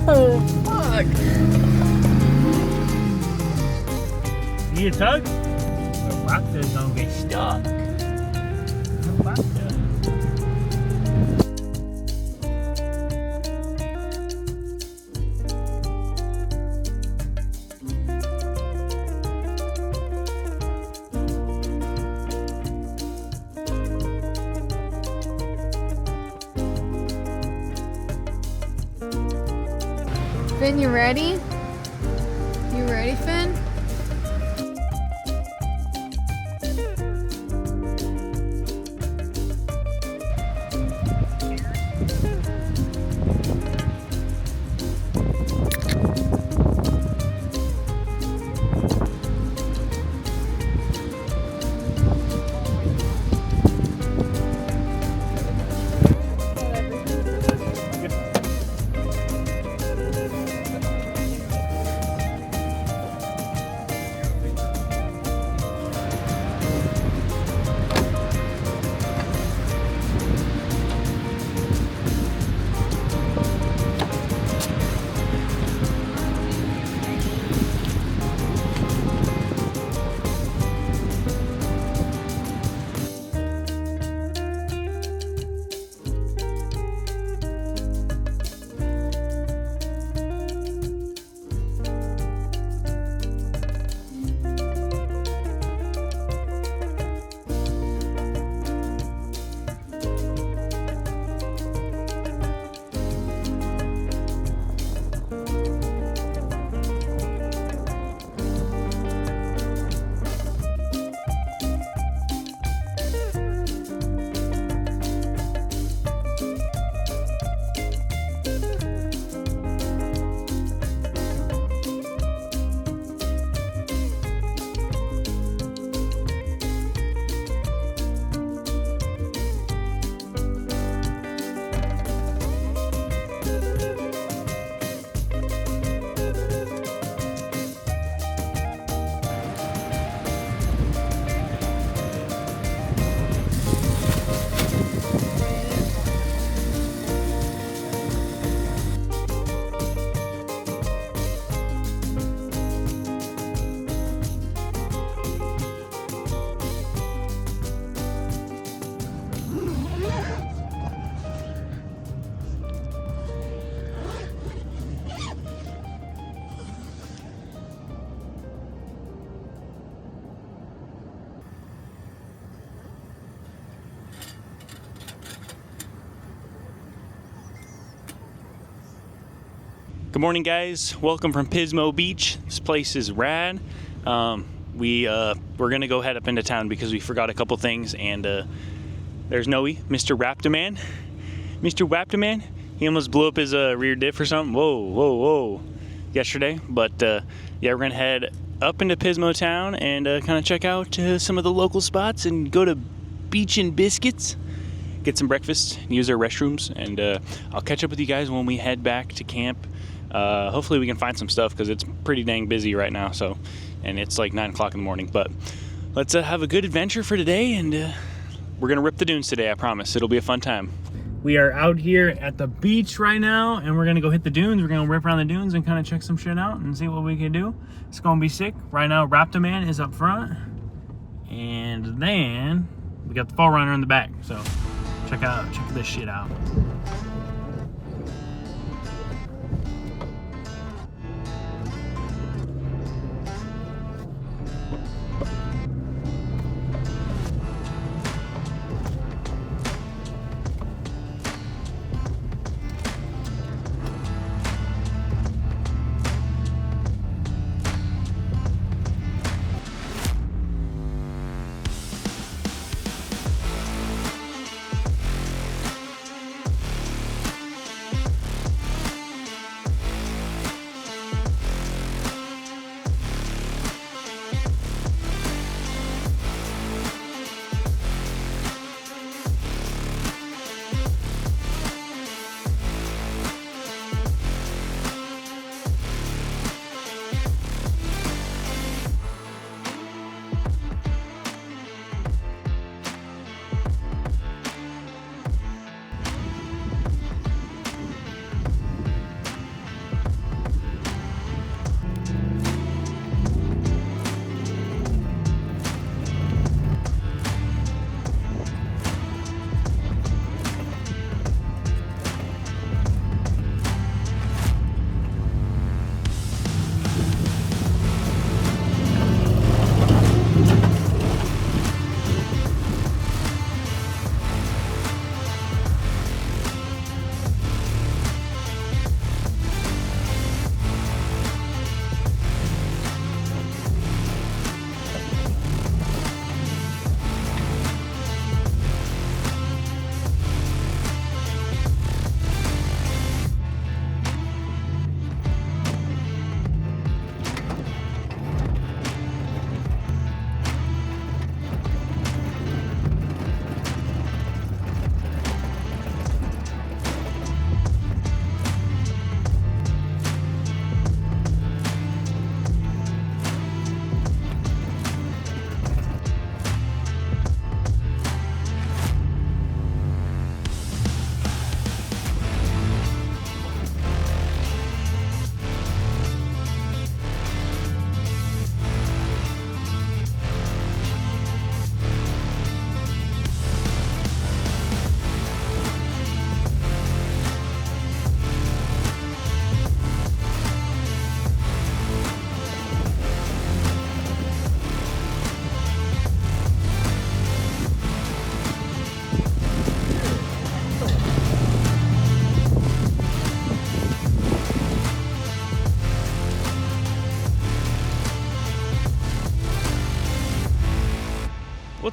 Oh, fuck. Need a tug? The Raptor's gonna get stuck. The Raptor. Finn, you ready? You ready, Finn? Good morning, guys. Welcome from Pismo Beach. This place is rad. We're gonna go head up into town because we forgot a couple things, and there's Noe, Mr. Raptor Man. Mr. Raptor Man, he almost blew up his rear diff or something. Whoa, yesterday. But yeah, we're gonna head up into Pismo Town and kind of check out some of the local spots and go to Beach and Biscuits, get some breakfast, use our restrooms, and I'll catch up with you guys when we head back to camp. Hopefully we can find some stuff because it's pretty dang busy right now. So, and it's like 9 o'clock in the morning. But let's have a good adventure for today, and we're gonna rip the dunes today. I promise. It'll be a fun time. We are out here at the beach right now, and we're gonna go hit the dunes. We're gonna rip around the dunes and kind of check some shit out and see what we can do. It's gonna be sick. Right now, Raptor Man is up front, and then we got the 4Runner in the back. So check this shit out.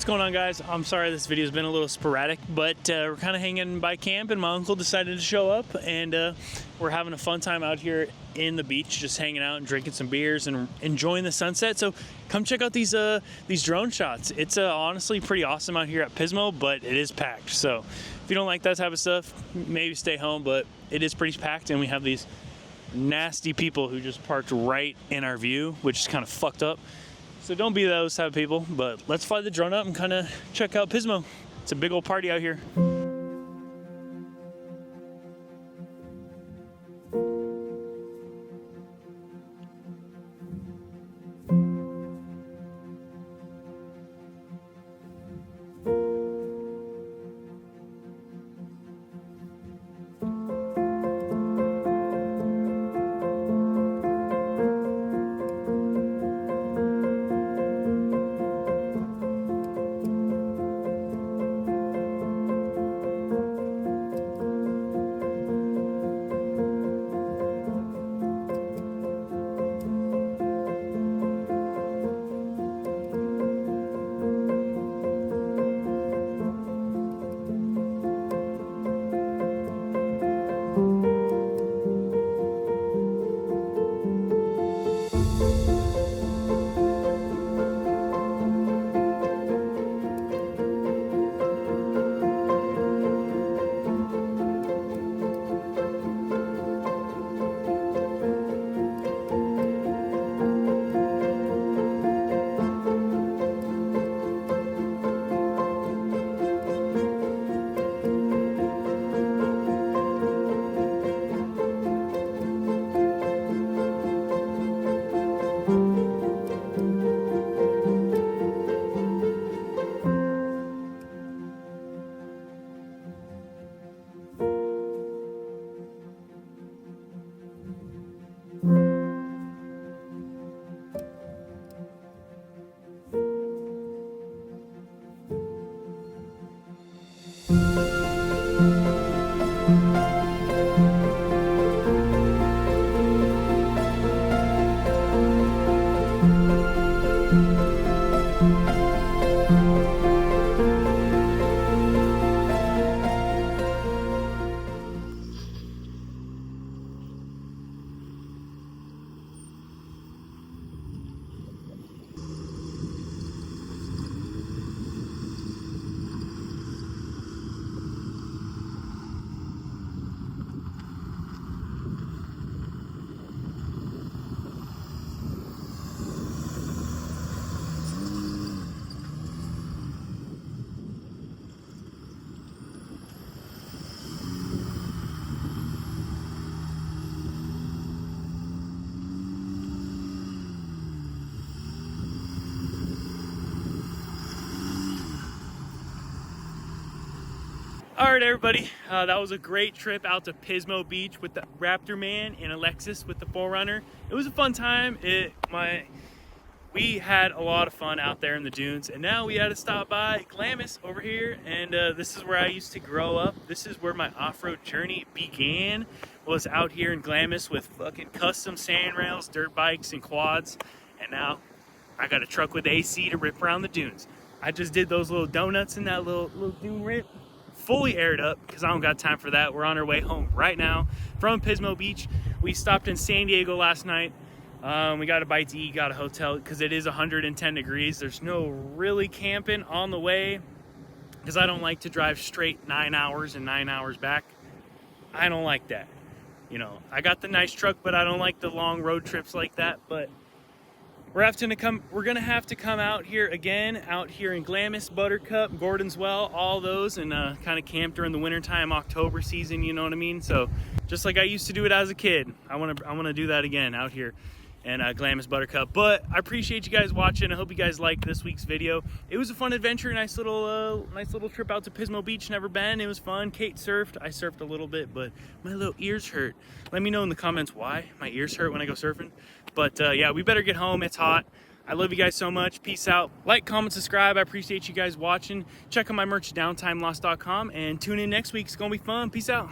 What's going on, guys? I'm sorry this video's been a little sporadic, but we're kind of hanging by camp and my uncle decided to show up, and we're having a fun time out here in the beach, just hanging out and drinking some beers and enjoying the sunset. So come check out these drone shots. It's honestly pretty awesome out here at Pismo, but it is packed. So if you don't like that type of stuff, maybe stay home, but it is pretty packed, and we have these nasty people who just parked right in our view, which is kind of fucked up. So don't be those type of people, but let's fly the drone up and kind of check out Pismo. It's a big old party out here. All right, everybody, that was a great trip out to Pismo Beach with the Raptor Man and Alexis with the 4Runner. It was a fun time. We had a lot of fun out there in the dunes, and now we had to stop by Glamis over here, and this is where I used to grow up. This is where my off-road journey began, was out here in Glamis with fucking custom sand rails, dirt bikes, and quads, and now I got a truck with AC to rip around the dunes. I just did those little donuts in that little dune rip, fully aired up because I don't got time for that. We're on our way home right now from Pismo Beach. We stopped in San Diego last night. We got a bite to eat, got a hotel because it is 110 degrees. There's no really camping on the way because I don't like to drive straight 9 hours and 9 hours back. I don't like that. You know, I got the nice truck, but I don't like the long road trips like that. But we're gonna have to come out here again, out here in Glamis, Buttercup, Gordon's Well, all those, and kind of camp during the wintertime, October season, you know what I mean? So just like I used to do it as a kid, I wanna do that again out here in Glamis, Buttercup. But I appreciate you guys watching. I hope you guys liked this week's video. It was a fun adventure, nice little trip out to Pismo Beach. Never been. It was fun. Kate surfed. I surfed a little bit, but my little ears hurt. Let me know in the comments why my ears hurt when I go surfing. But yeah, we better get home. It's hot. I love you guys so much. Peace out. Like, comment, subscribe. I appreciate you guys watching. Check out my merch, downtimelost.com, and tune in next week. It's gonna be fun. Peace out.